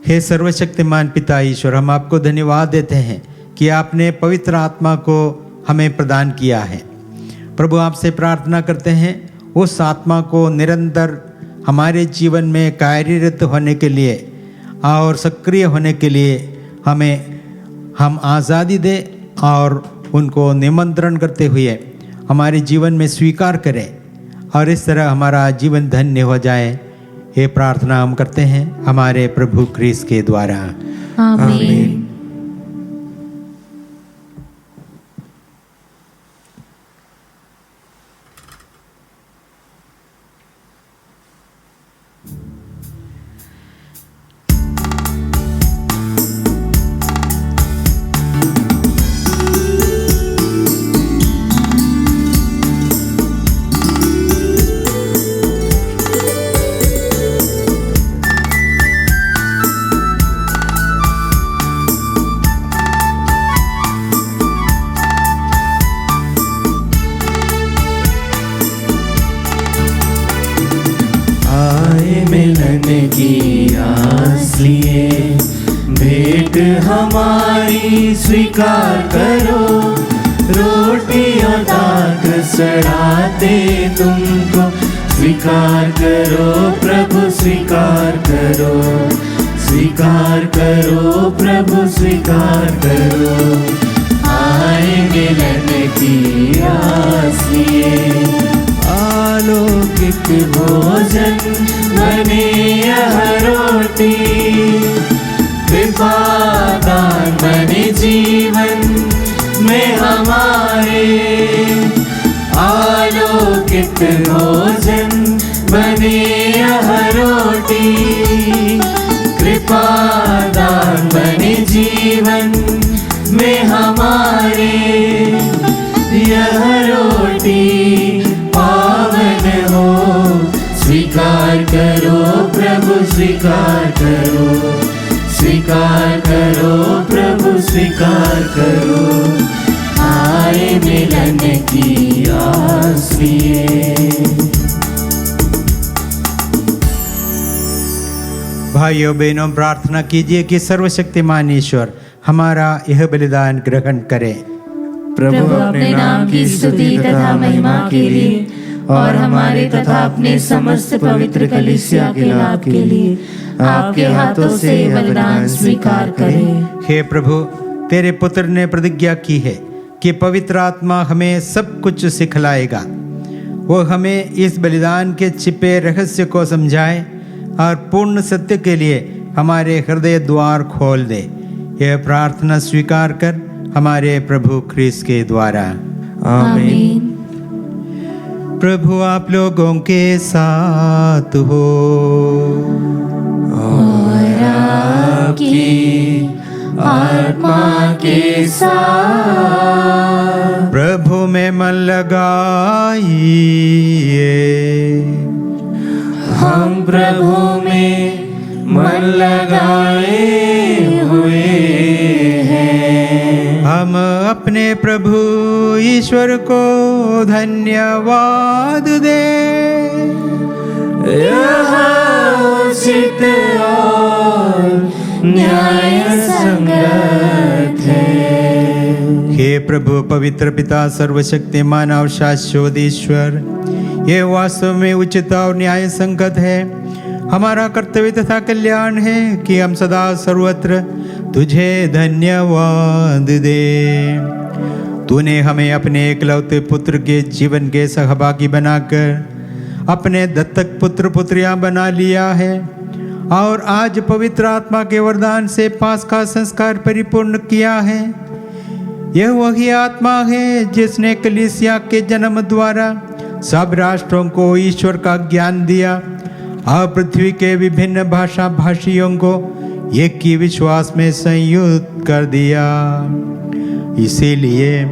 Speaker 3: हे सर्वशक्तिमान पिता ईश्वर, हम आपको धन्यवाद देते हैं कि आपने पवित्र आत्मा को हमें प्रदान किया है। प्रभु आपसे प्रार्थना करते हैं उस आत्मा को निरंतर हमारे जीवन में कार्यरत होने के लिए और सक्रिय होने के लिए हम आज़ादी दें और उनको निमंत्रण करते हुए हमारे जीवन में स्वीकार करें और इस तरह हमारा जीवन धन्य हो जाए। ये प्रार्थना हम करते हैं हमारे प्रभु क्रिस्त के द्वारा।
Speaker 2: आमीन।
Speaker 1: की आस लिए भेंट हमारी स्वीकार करो, रोटी और दाख चढ़ाते तुमको स्वीकार करो प्रभु, स्वीकार करो, स्वीकार करो प्रभु, स्वीकार करो।
Speaker 2: आए मिलन की आस लिए। अलौकिक भोजन बने यह रोटी, कृपादान बने जीवन में हमारे। अलौकिक भोजन बने यह रोटी, कृपादान बने जीवन में हमारे। यह रोटी पावन हो, स्वीकार करो प्रभु स्वीकार करो, स्वीकार करो प्रभु स्वीकार करो। आए मिलन की आस लिए।
Speaker 3: भाइयों बहनों, प्रार्थना कीजिए कि सर्वशक्तिमान ईश्वर हमारा यह बलिदान ग्रहण करें।
Speaker 2: प्रभु अपने नाम की स्तुति तथा महिमा के लिए और हमारे तथा अपने समस्त पवित्र कलीसिया के लाभ के लिए आपके हाथों से बलिदान स्वीकार करें।
Speaker 3: हे प्रभु, तेरे पुत्र ने प्रतिज्ञा की है कि पवित्र आत्मा हमें सब कुछ सिखलाएगा। वो हमें इस बलिदान के छिपे रहस्य को समझाए और पूर्ण सत्य के लिए हमारे हृदय द्वार खोल दे। यह प्रार्थना स्वीकार कर हमारे प्रभु ख्रीस्त के द्वारा।
Speaker 2: आमीन।
Speaker 3: प्रभु आप लोगों के साथ हो
Speaker 2: और आपकी आत्मा के साथ।
Speaker 3: प्रभु में मन लगाइए।
Speaker 2: हम प्रभु में मन लगाए हुए हैं।
Speaker 3: हम अपने प्रभु ईश्वर को धन्यवाद दे।
Speaker 2: यह उचित और न्याय संगत है।
Speaker 3: हे प्रभु पवित्र पिता सर्वशक्तिमान और शाश्वत ईश्वर, ये वास्तव में उचित और न्याय संगत है। हमारा कर्तव्य तथा कल्याण है कि हम सदा सर्वत्र तुझे धन्यवाद दे। तूने हमें अपने एकलौते पुत्र के जीवन के सहभागी बनाकर अपने दत्तक पुत्र पुत्रियां बना लिया है और आज पवित्र आत्मा के वरदान से पास्का संस्कार परिपूर्ण किया है। यह वही आत्मा है जिसने कलीसिया के जन्म द्वारा सब राष्ट्रों को ईश्वर का ज्ञान दिया और पृथ्वी के विभिन्न भाषा भाषियों को एक ही विश्वास में संयुक्त कर दिया। इसीलिए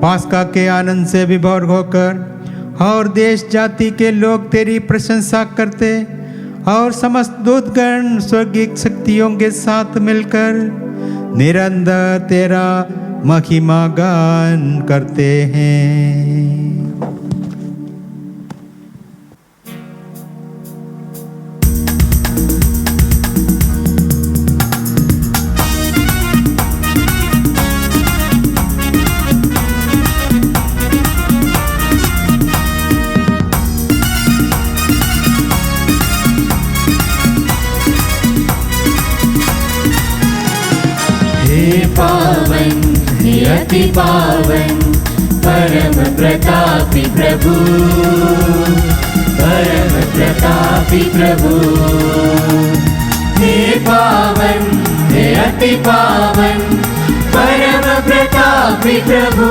Speaker 3: पास्का के आनंद से विभोर होकर और देश जाति के लोग तेरी प्रशंसा करते और समस्त दूतगण स्वर्गीय शक्तियों के साथ मिलकर निरंतर तेरा महिमा गान करते हैं।
Speaker 2: पावन हे अति पावन परम प्रतापी प्रभु, परम प्रतापी प्रभु। हे पावन हे अति पावन परम प्रतापी प्रभु,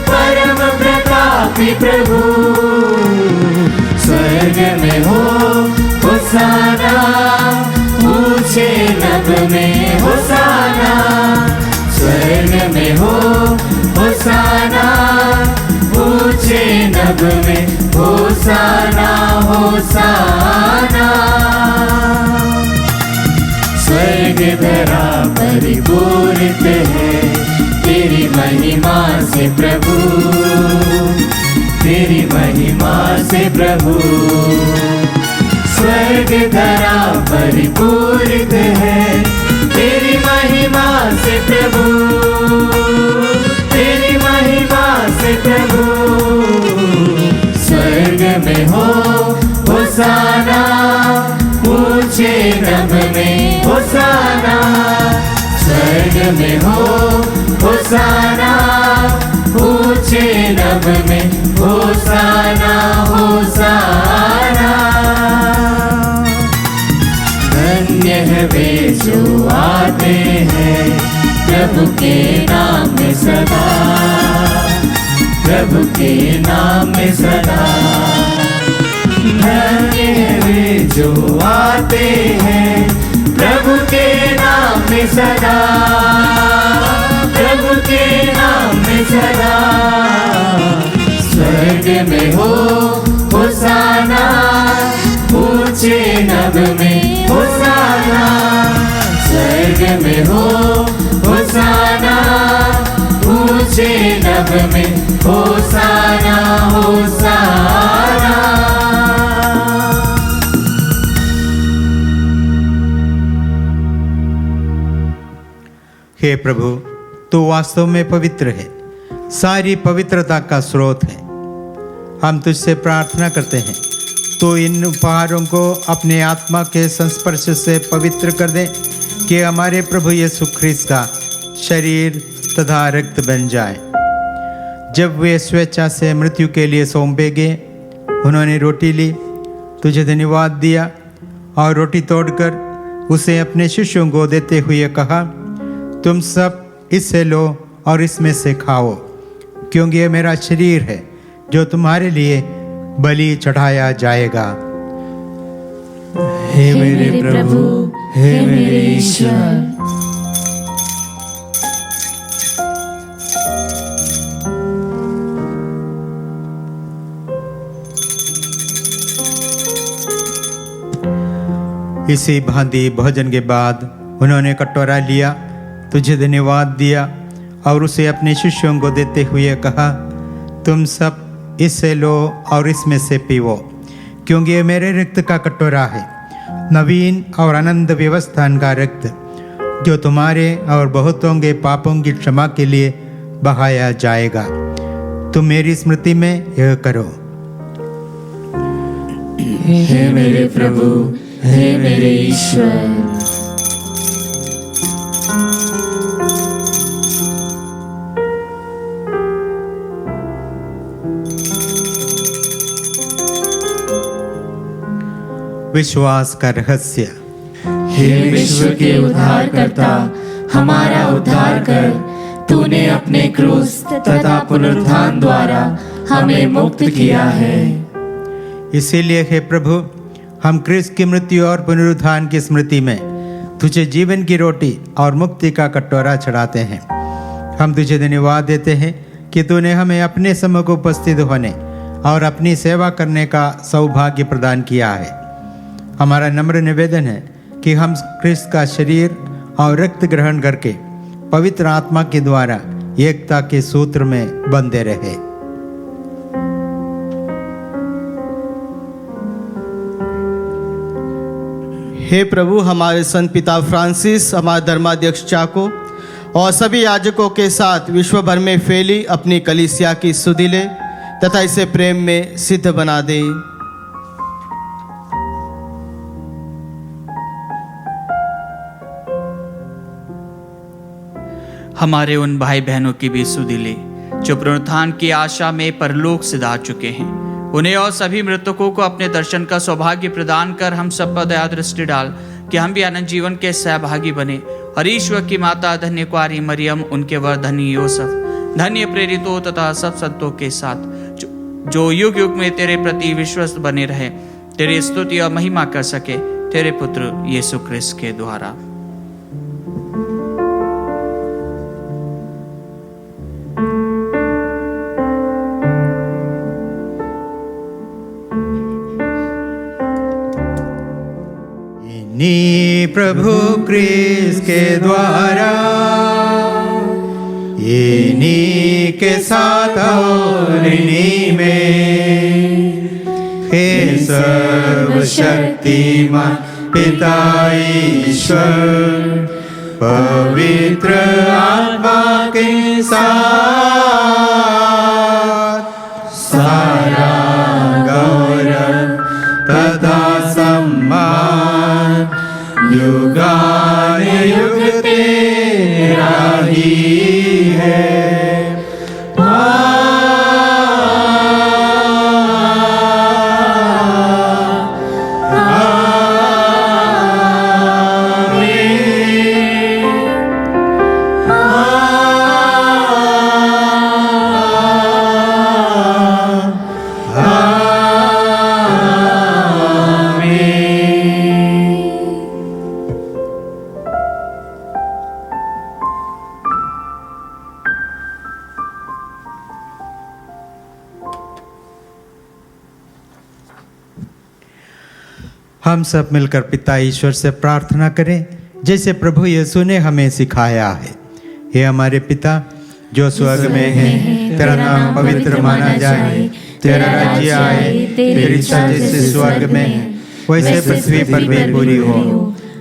Speaker 2: परम प्रतापी प्रभु। स्वर्ग में हो होसाना, ऊंचे नभ में होसाना। स्वर्ग में हो होसाना, ऊंचे नभ में होसाना होसाना। स्वर्ग धरा परिपूरित है तेरी महिमा से प्रभु, तेरी महिमा से प्रभु। स्वर्ग धरा परिपूरित है तेरी महिमा से प्रभु, तेरी महिमा से प्रभु। स्वर्ग में हो होसाना, ऊंचे नभ में होसाना। स्वर्ग में हो होसाना, होसाना, ऊंचे नभ में होसाना होसाना। धन्य है वे जो आते हैं प्रभु के नाम में सदा, प्रभु के नाम में सदा। धन्य है वे जो आते हैं प्रभु के नाम में सदा, प्रभु के नाम में सदा। स्वर्ग में हो होसाना, ऊंचे नभ में होसाना। स्वर्ग में हो होसाना, ऊंचे नभ में होसाना होसाना।
Speaker 3: हे प्रभु, तू वास्तव में पवित्र है, सारी पवित्रता का स्रोत है। हम तुझसे प्रार्थना करते हैं, तो इन उपहारों को अपने आत्मा के संस्पर्श से पवित्र कर दे, कि हमारे प्रभु यीशु ख्रिस्त का शरीर तथा रक्त बन जाए। जब वे स्वेच्छा से मृत्यु के लिए सौंपे गए, उन्होंने रोटी ली, तुझे धन्यवाद दिया और रोटी तोड़कर उसे अपने शिष्यों को देते हुए कहा, तुम सब इससे लो और इसमें से खाओ, क्योंकि ये मेरा शरीर है जो तुम्हारे लिए बलि चढ़ाया जाएगा।
Speaker 2: हे मेरे प्रभु, हे मेरे ईश्वर।
Speaker 3: इसी भांति भोजन के बाद उन्होंने कटोरा लिया, तुझे धन्यवाद दिया और उसे अपने शिष्यों को देते हुए कहा, तुम सब इससे लो और इसमें से पीवो, क्योंकि ये मेरे रक्त का कटोरा है, नवीन और अनंत व्यवस्थान का रक्त, जो तुम्हारे और बहुतों के पापों की क्षमा के लिए बहाया जाएगा। तुम मेरी स्मृति में यह करो।
Speaker 2: हे मेरे प्रभु, हे मेरे ईश्वर।
Speaker 3: विश्वास का रहस्य।
Speaker 2: हे विश्व के उद्धारकर्ता, हमारा उद्धार कर। तूने अपने क्रूस तथा पुनरुत्थान द्वारा हमें मुक्त किया है।
Speaker 3: इसीलिए हे प्रभु, हम क्रिस्त की मृत्यु और पुनरुत्थान की स्मृति में तुझे जीवन की रोटी और मुक्ति का कटोरा चढ़ाते हैं। हम तुझे धन्यवाद देते हैं कि तूने हमें अपने सम्मुख उपस्थित होने और अपनी सेवा करने का सौभाग्य प्रदान किया है। हमारा नम्र निवेदन है कि हम क्रिस्त का शरीर और रक्त ग्रहण करके पवित्र आत्मा के द्वारा एकता के सूत्र में बंधे रहे।
Speaker 7: हे प्रभु, हमारे संत पिता फ्रांसिस, हमारे धर्माध्यक्ष चाको और सभी याजकों के साथ विश्व भर में फैली अपनी कलीसिया की सुधि ले तथा इसे प्रेम में सिद्ध बना दे।
Speaker 4: हमारे उन भाई बहनों की भी सुधि ले जो पुनरुत्थान की आशा में परलोक से जा चुके हैं। उन्हें और सभी मृतकों को अपने दर्शन का सौभाग्य प्रदान कर हम सब पर दया दृष्टि डाल, कि हम भी अनंत जीवन के सहभागी बने। और ईश्वर की माता धन्य कुआरी मरियम, उनके वर धन्य योसेफ, धन्य प्रेरितों तथा सब संतों के साथ जो युग युग में तेरे प्रति विश्वस्त बने रहे, तेरी स्तुति और महिमा कर सके, तेरे पुत्र यीशु क्रिस्त के द्वारा।
Speaker 3: प्रभु क्रिस्त के द्वारा, इन्हीं के साथ और इन्हीं में, हे सर्वशक्तिमान पिता ईश्वर, पवित्र आत्मा के साथ सारा गौरव तथा सम्मान युगानुयुग तेरा ही है। हम सब मिलकर पिता ईश्वर से प्रार्थना करें जैसे प्रभु यीशु ने हमें सिखाया है। हे हमारे पिता जो स्वर्ग में है, तेरा नाम पवित्र माना जाए, तेरा राज्य आए, तेरी इच्छा जैसे स्वर्ग में है वैसे पृथ्वी पर भी पूरी हो।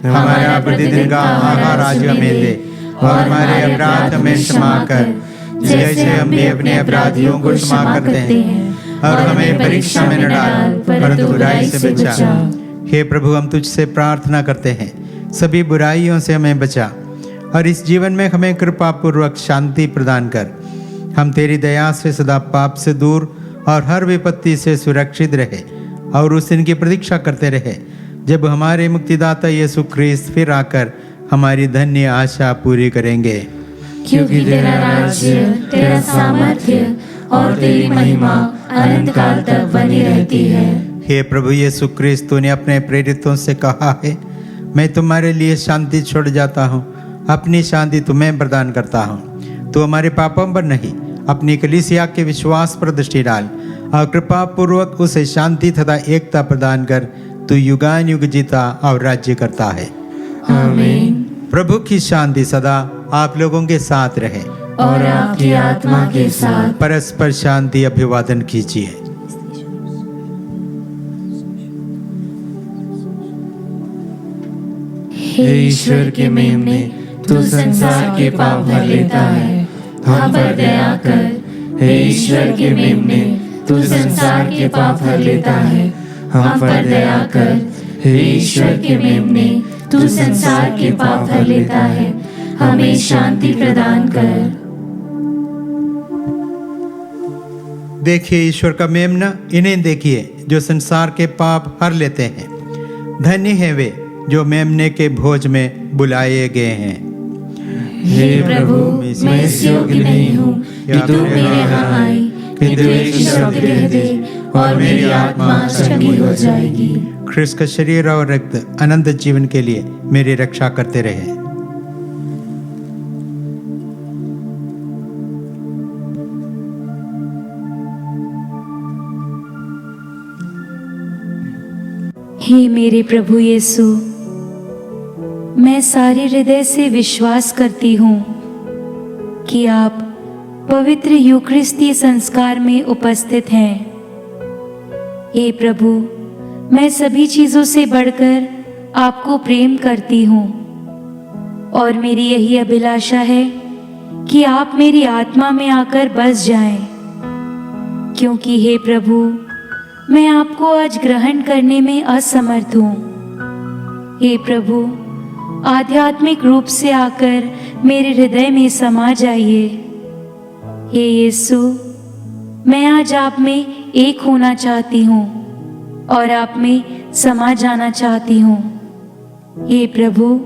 Speaker 3: हमारा प्रतिदिन का आहार आज हमें दे और हमारे अपराध हमें क्षमा कर जैसे हम भी अपने अपराधियों को क्षमा करते हैं, और हमें परीक्षा में न डाल परंतु बुराई से बचा। हे प्रभु हम तुझसे प्रार्थना करते हैं सभी बुराइयों से हमें बचा और इस जीवन में हमें कृपा पूर्वक शांति प्रदान कर। हम तेरी दया से सदा पाप से दूर और हर विपत्ति से सुरक्षित रहे और उस दिन की प्रतीक्षा करते रहे जब हमारे मुक्तिदाता यीशु ख्रीस्त फिर आकर हमारी धन्य आशा पूरी करेंगे।
Speaker 2: क्योंकि तेरा राज्य, तेरा सामर्थ्य और तेरी महिमा अनंत काल तक बनी रहती है।
Speaker 3: हे प्रभु यीशु ख्रीस्त, तूने अपने प्रेरितों से कहा है मैं तुम्हारे लिए शांति छोड़ जाता हूँ, अपनी शांति तुम्हें प्रदान करता हूँ। तू हमारे पापों पर नहीं अपनी कलीसिया के विश्वास पर दृष्टि डाल और कृपा पूर्वक उसे शांति तथा एकता प्रदान कर। तू युगान युग जीता और राज्य करता है।
Speaker 2: आमीन।
Speaker 3: प्रभु की शांति सदा आप लोगों के साथ रहे
Speaker 2: और आपकी आत्मा के साथ।
Speaker 3: परस्पर शांति अभिवादन कीजिए।
Speaker 2: हे ईश्वर के मेमने, तू संसार के पाप भर लेता है, हम पर दया कर। हे ईश्वर के मेमने, तू संसार के पाप भर लेता है, हम पर दया कर। हे ईश्वर के मेमने, तू संसार के पाप भर लेता है, हमें शांति प्रदान कर।
Speaker 3: देखिए ईश्वर का मेमना, इन्हें देखिए जो संसार के पाप हर लेते हैं। धन्य है वे जो मेमने के भोज में बुलाए गए हैं।
Speaker 2: हे प्रभु, मैं इस योग्य नहीं हूँ कि तू मेरे यहाँ आए, किंतु एक शब्द कह दे और मेरी आत्मा चंगी हो जाएगी।
Speaker 3: ख्रिस्त का शरीर और रक्त अनंत जीवन के लिए मेरी रक्षा करते रहे।
Speaker 8: हे मेरे प्रभु यीशु, मैं सारे हृदय से विश्वास करती हूँ कि आप पवित्र यूकरिस्ती संस्कार में उपस्थित हैं। हे प्रभु, मैं सभी चीज़ों से बढ़कर आपको प्रेम करती हूँ और मेरी यही अभिलाषा है कि आप मेरी आत्मा में आकर बस जाएं, क्योंकि हे प्रभु मैं आपको आज ग्रहण करने में असमर्थ हूँ। हे प्रभु, आध्यात्मिक रूप से आकर मेरे हृदय में समा जाइए। हे यीशु, मैं आज आप में एक होना चाहती हूँ और आप में समा जाना चाहती हूँ। हे प्रभु,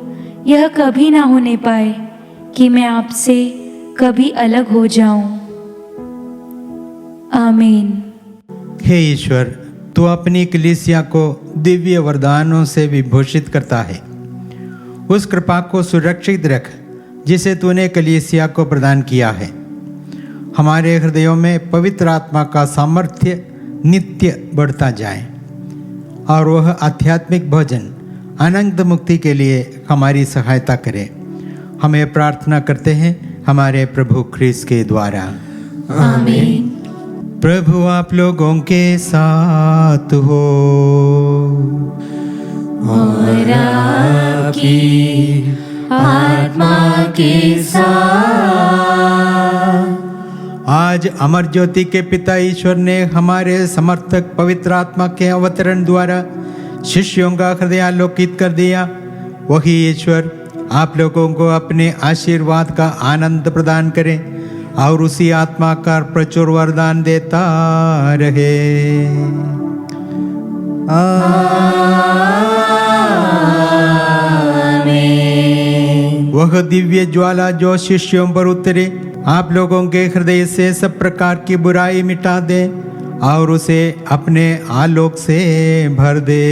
Speaker 8: यह कभी ना होने पाए कि मैं आपसे कभी अलग हो जाऊं। आमीन।
Speaker 3: हे ईश्वर, तू अपनी कलीसिया को दिव्य वरदानों से विभूषित करता है। उस कृपा को सुरक्षित रख जिसे तूने कलीसिया को प्रदान किया है। हमारे हृदयों में पवित्र आत्मा का सामर्थ्य नित्य बढ़ता जाए और वह आध्यात्मिक भोजन अनंत मुक्ति के लिए हमारी सहायता करे। हमें प्रार्थना करते हैं हमारे प्रभु ख्रीस्त के द्वारा।
Speaker 2: आमीन।
Speaker 3: प्रभु आप लोगों के साथ हो
Speaker 2: और आपकी आत्मा के साथ।
Speaker 3: आज अमर ज्योति के पिता ईश्वर ने हमारे समर्थक पवित्र आत्मा के अवतरण द्वारा शिष्यों का हृदय आलोकित कर दिया। वही ईश्वर आप लोगों को अपने आशीर्वाद का आनंद प्रदान करे और उसी आत्मा का प्रचुर वरदान देता रहे।
Speaker 2: आमीन।
Speaker 3: वह दिव्य ज्वाला जो शिष्यों पर उतरे आप लोगों के हृदय से सब प्रकार की बुराई मिटा दे और उसे अपने आलोक से भर दे।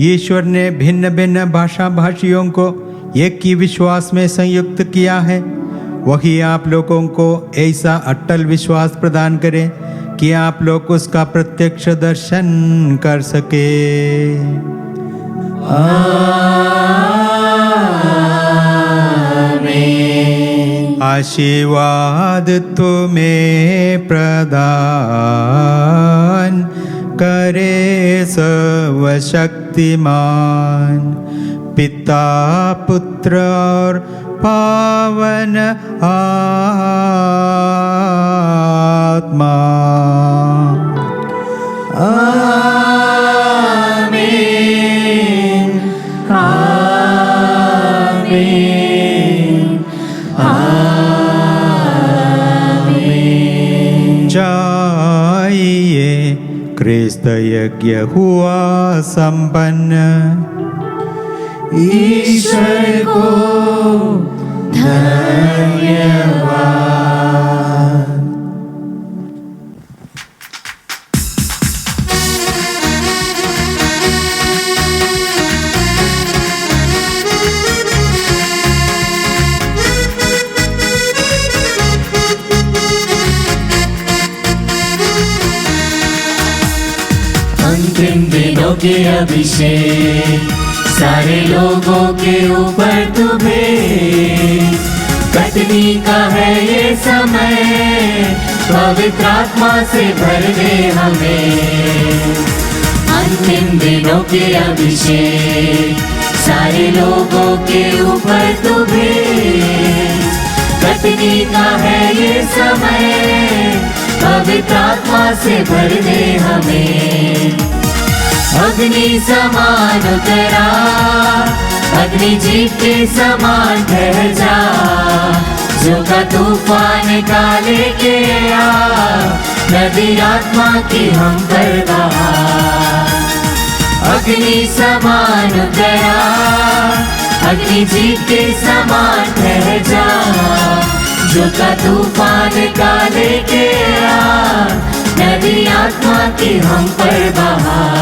Speaker 3: ईश्वर ने भिन्न भिन्न भाषा भाषियों को एक ही विश्वास में संयुक्त किया है वही आप लोगों को ऐसा अटल विश्वास प्रदान करे कि आप लोग उसका प्रत्यक्ष दर्शन कर सके। आशीर्वाद तुम्हें प्रदान करे सर्वशक्तिमान पिता पुत्र और पावन आत्मा।
Speaker 2: आमीन आमीन आमीन।
Speaker 3: जाइए, क्रिस्त यज्ञ हुआ संपन्न।
Speaker 2: ईश्वर को धन्यवाद। अंतिम दिनों के अभिषेक सारे लोगों के ऊपर तुम्हें, कटनी का है ये समय, पवित्र आत्मा से भर दे हमें। अंतिम दिनों के अभिषेक सारे लोगों के ऊपर तुम्हें, कटनी का है ये समय, पवित्र आत्मा से भर दे हमें। अग्नि समान उतरा, अग्नि जीव के समान ठहर जा, जो का तूफान काले के आ, नदी आत्मा की हम पर बहा। अग्नि समान उतरा, अग्नि जीव के समान ठहर जा, जो का तूफान काले के आ, नदी आत्मा की हम पर बहा।